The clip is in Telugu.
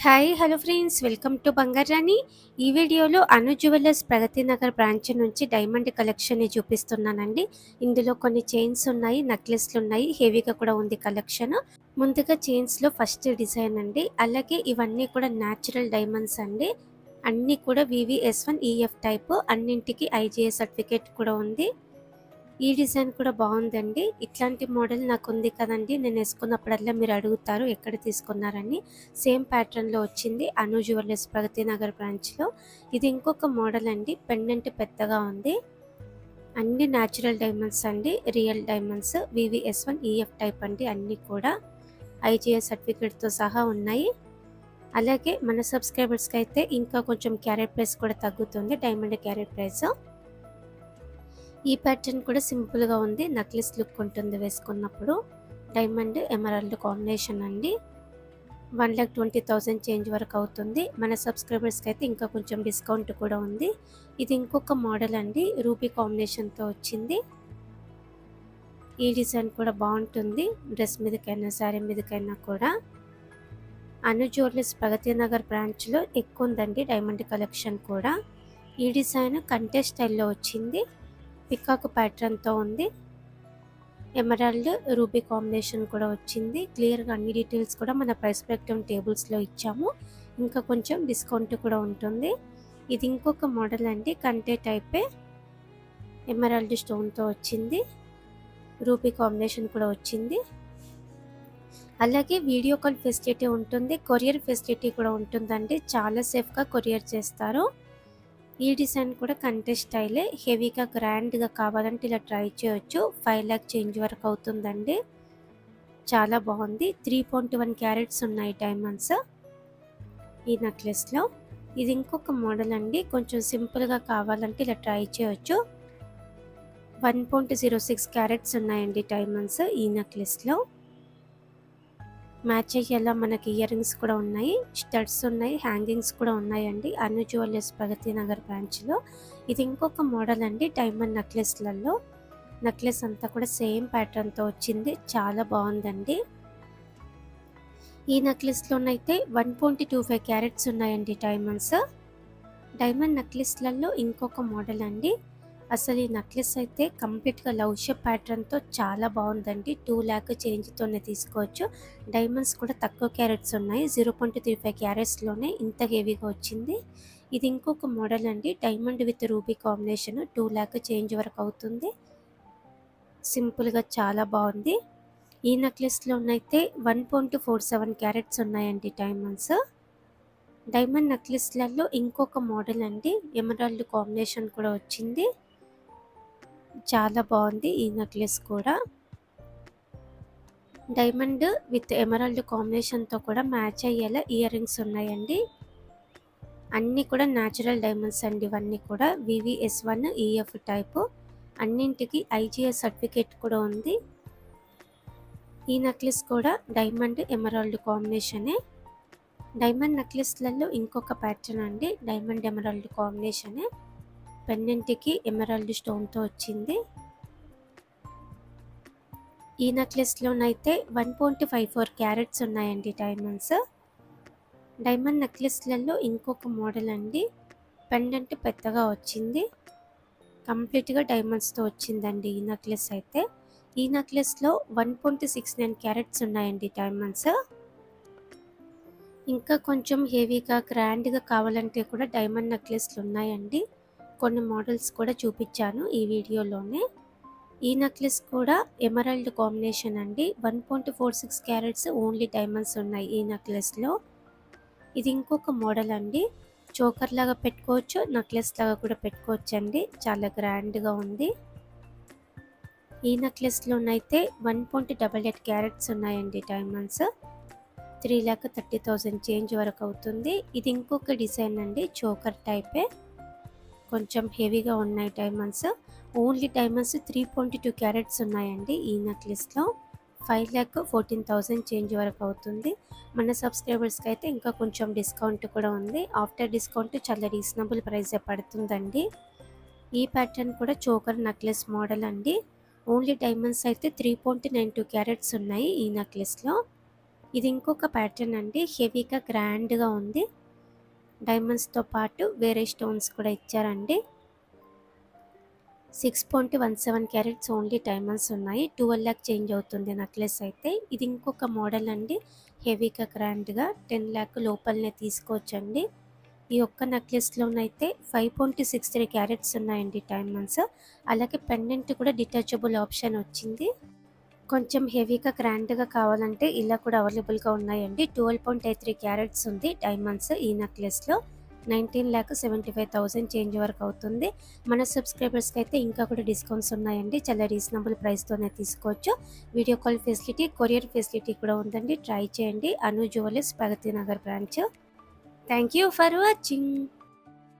Hi hello friends, welcome to Bangarani. ఈ వీడియోలో అను జ్యువెలర్స్ ప్రగతి నగర్ బ్రాంచ్ నుంచి డైమండ్ కలెక్షన్ చూపిస్తున్నానండి. ఇందులో కొన్ని చైన్స్ ఉన్నాయి, నెక్లెస్లు ఉన్నాయి, హెవీగా కూడా ఉంది కలెక్షన్. ముందుగా చైన్స్ లో ఫస్ట్ డిజైన్ అండి. అలాగే ఇవన్నీ కూడా న్యాచురల్ డైమండ్స్ అండి. అన్నీ కూడా VVS1 EF టైప్, అన్నింటికి IGA సర్టిఫికేట్ కూడా ఉంది. ఈ డిజైన్ కూడా బాగుందండి. ఇట్లాంటి మోడల్ నాకు ఉంది కదండి, నేను వేసుకున్నప్పుడల్లా మీరు అడుగుతారు ఎక్కడ తీసుకున్నారని. సేమ్ ప్యాటర్న్ లో వచ్చింది అను జ్యువెలర్స్ ప్రగతి నగర్ బ్రాంచ్ లో. ఇది ఇంకొక మోడల్ అండి. పెండెంట్ పెద్దగా ఉంది. అన్ని న్యాచురల్ డైమండ్స్ అండి, real diamonds. VVS1 EF type అండి. అన్ని కూడా IGA సర్టిఫికేట్ తో సహా ఉన్నాయి. అలాగే మన సబ్స్క్రైబర్స్ కి అయితే ఇంకా కొంచెం క్యారెట్ ప్రైస్ కూడా తగ్గుతుంది, డైమండ్ క్యారెట్ ప్రైస్. ఈ ప్యాటర్న్ కూడా సింపుల్ గా ఉంది, నెక్లెస్ లుక్ ఉంటుంది వేసుకున్నప్పుడు. డైమండ్ ఎమరాల్డ్ కాంబినేషన్ అండి. 1,20,000 చేంజ్ వరకు అవుతుంది. మన సబ్స్క్రైబర్స్ కి అయితే ఇంకా కొంచెం డిస్కౌంట్ కూడా ఉంది. ఇది ఇంకొక మోడల్ అండి, రూబీ కాంబినేషన్ తో వచ్చింది. ఈ డిజైన్ కూడా బాగుంటుంది, డ్రెస్ మీదకైనా శారీ మీదకైనా కూడా. అను జ్యువెలర్స్ ప్రగతి నగర్ బ్రాంచ్ లో ఎక్కువ ఉందండి డైమండ్ కలెక్షన్ కూడా. ఈ డిజైన్ కంటే స్టైల్లో వచ్చింది, పికాక్ ప్యాటర్న్ తో ఉంది. ఎమరాల్డ్ రూబీ కాంబినేషన్ కూడా వచ్చింది. క్లియర్ గా అన్ని డీటెయిల్స్ కూడా మన ప్రైస్ బ్రేక్డౌన్ టేబుల్స్ లో ఇచ్చాము. ఇంకా కొంచెం డిస్కౌంట్ కూడా ఉంటుంది. ఇది ఇంకొక మోడల్ అండి, కంటే టైపే. ఎమరాల్డ్ స్టోన్ తో వచ్చింది, రూబీ కాంబినేషన్ కూడా వచ్చింది. అలాగే వీడియో కాల్ ఫెసిలిటీ ఉంటుంది, కొరియర్ ఫెసిలిటీ కూడా ఉంటుందండి. చాలా సేఫ్ గా కొరియర్ చేస్తారు. ఈ డిజైన్ కూడా కంటే స్టైలే. హెవీగా గ్రాండ్ గా కావాలంటే ఇలా ట్రై చేయొచ్చు. 5 lakh చేంజ్ వరకు అవుతుందండి. చాలా బాగుంది. 3.1 క్యారెట్స్ ఉన్నాయి డైమండ్స్ ఈ నెక్లెస్ లో. ఇది ఇంకొక మోడల్ అండి, కొంచెం సింపుల్ గా కావాలంటే ఇలా ట్రై చేయొచ్చు. 1.06 క్యారెట్స్ ఉన్నాయండి డైమండ్స్ ఈ నెక్లెస్ లో. మ్యాచ్ అయ్యేలా మనకి ఇయర్ రింగ్స్ కూడా ఉన్నాయి, స్టడ్స్ ఉన్నాయి, హ్యాంగింగ్స్ కూడా ఉన్నాయండి అను జ్యువెలర్స్ ప్రగతి నగర్ బ్రాంచ్ లో. ఇది ఇంకొక మోడల్ అండి డైమండ్ నెక్లెస్లలో. నెక్లెస్ అంతా కూడా సేమ్ ప్యాటర్న్ తో వచ్చింది, చాలా బాగుందండి. ఈ నెక్లెస్ లోనైతే 1.25 క్యారెట్స్ ఉన్నాయండి డైమండ్స్. డైమండ్ నెక్లెస్లలో ఇంకొక మోడల్ అండి. అసలు ఈ నెక్లెస్ అయితే కంప్లీట్ గా లవ్ షేప్ ప్యాటర్న్ తో చాలా బాగుందండి. 2 lakh చేంజ్ తోనే తీసుకోవచ్చు. డైమండ్స్ కూడా తక్కువ క్యారెట్స్ ఉన్నాయి, 0.35 క్యారెట్స్ లోనే ఇంత హెవీగా వచ్చింది. ఇది ఇంకొక మోడల్ అండి, diamond with ruby combination. 2 lakh change వరకు అవుతుంది. సింపుల్ గా చాలా బాగుంది. ఈ నెక్లెస్ లోనైతే 1.47 క్యారెట్స్ ఉన్నాయండి డైమండ్స్. డైమండ్ నెక్లెస్లలో ఇంకొక మోడల్ అండి, ఎమరాల్డ్ కాంబినేషన్ కూడా వచ్చింది. చాలా బాగుంది ఈ నెక్లెస్ కూడా. డైమండ్ విత్ ఎమరాల్డ్ కాంబినేషన్ తో కూడా మ్యాచ్ అయ్యేలా ఇయర్ రింగ్స్ ఉన్నాయండి. అన్ని కూడా న్యాచురల్ డైమండ్స్ అండి. ఇవన్నీ కూడా VVS1 EF టైప్. అన్నింటికి IGA సర్టిఫికేట్ కూడా ఉంది. ఈ నెక్లెస్ కూడా డైమండ్ ఎమరాల్డ్ కాంబినేషనే. డైమండ్ నెక్లెస్లలో ఇంకొక ప్యాటర్న్ అండి, డైమండ్ ఎమరాల్డ్ కాంబినేషనే. పెండెంట్కి ఎమరాల్డ్ స్టోన్ తో వచ్చింది. ఈ నెక్లెస్ లోనైతే 1.54 క్యారెట్స్ ఉన్నాయండి డైమండ్స్. డైమండ్ నెక్లెస్లలో ఇంకొక మోడల్ అండి, పెండెంట్ పెద్దగా వచ్చింది, కంప్లీట్ గా డైమండ్స్ తో వచ్చిందండి ఈ నెక్లెస్ అయితే. ఈ నెక్లెస్ లో 1.69 క్యారెట్స్ ఉన్నాయండి డైమండ్స్. ఇంకా కొంచెం హెవీగా గ్రాండ్ గా కావాలంటే కూడా డైమండ్ నెక్లెస్లు ఉన్నాయండి. కొన్ని మోడల్స్ కూడా చూపించాను ఈ వీడియోలోనే. ఈ నెక్లెస్ కూడా ఎమరాల్డ్ కాంబినేషన్ అండి. 1.46 క్యారెట్స్ ఓన్లీ డైమండ్స్ ఉన్నాయి ఈ నెక్లెస్ లో. ఇది ఇంకొక మోడల్ అండి, చోకర్ లాగా పెట్టుకోవచ్చు, నెక్లెస్ లాగా కూడా పెట్టుకోవచ్చు అండి. చాలా గ్రాండ్ గా ఉంది. ఈ నెక్లెస్ లోనైతే 1.88 క్యారెట్స్ ఉన్నాయండి డైమండ్స్. 3,30,000 చేంజ్ వరకు అవుతుంది. ఇది ఇంకొక డిజైన్ అండి, చోకర్ టైపే. కొంచెం హెవీగా ఉన్నాయి డైమండ్స్. ఓన్లీ డైమండ్స్ 3.2 క్యారెట్స్ ఉన్నాయండి ఈ నెక్లెస్ లో. 5,14,000 చేంజ్ వరకు అవుతుంది. మన సబ్స్క్రైబర్స్కి అయితే ఇంకా కొంచెం డిస్కౌంట్ కూడా ఉంది. ఆఫ్టర్ డిస్కౌంట్ చాలా రీజనబుల్ ప్రైజే పడుతుందండి. ఈ ప్యాటర్న్ కూడా చోకర్ నెక్లెస్ మోడల్ అండి. ఓన్లీ డైమండ్స్ అయితే 3.92 క్యారెట్స్ ఉన్నాయి ఈ నెక్లెస్ లో. ఇది ఇంకొక ప్యాటర్న్ అండి, హెవీగా గ్రాండ్గా ఉంది. డైమండ్స్తో పాటు వేరే స్టోన్స్ కూడా ఇచ్చారండి. 6.17 క్యారెట్స్ ఓన్లీ డైమండ్స్ ఉన్నాయి. 12 lakh చేంజ్ అవుతుంది నెక్లెస్ అయితే. ఇది ఇంకొక మోడల్ అండి, హెవీగా గ్రాండ్గా 10 lakh లోపలనే తీసుకోవచ్చండి. ఈ ఒక్క నెక్లెస్లోనైతే 5.63 క్యారెట్స్ ఉన్నాయండి డైమండ్స్. అలాగే పెండెంట్ కూడా డిటాచబుల్ ఆప్షన్ వచ్చింది. కొంచెం హెవీగా గ్రాండ్గా కావాలంటే ఇలా కూడా అవైలబుల్గా ఉన్నాయండి. 12.83 క్యారెట్స్ ఉంది డైమండ్స్ ఈ నెక్లెస్లో. 19,75,000 చేంజ్ వరకు అవుతుంది. మన సబ్స్క్రైబర్స్కి అయితే ఇంకా కూడా డిస్కౌంట్స్ ఉన్నాయండి. చాలా రీజనబుల్ ప్రైస్తోనే తీసుకోవచ్చు. Video call facility, courier facility కూడా ఉందండి. ట్రై చేయండి. Anu jewellers Pragati Nagar branch. Thank you for watching.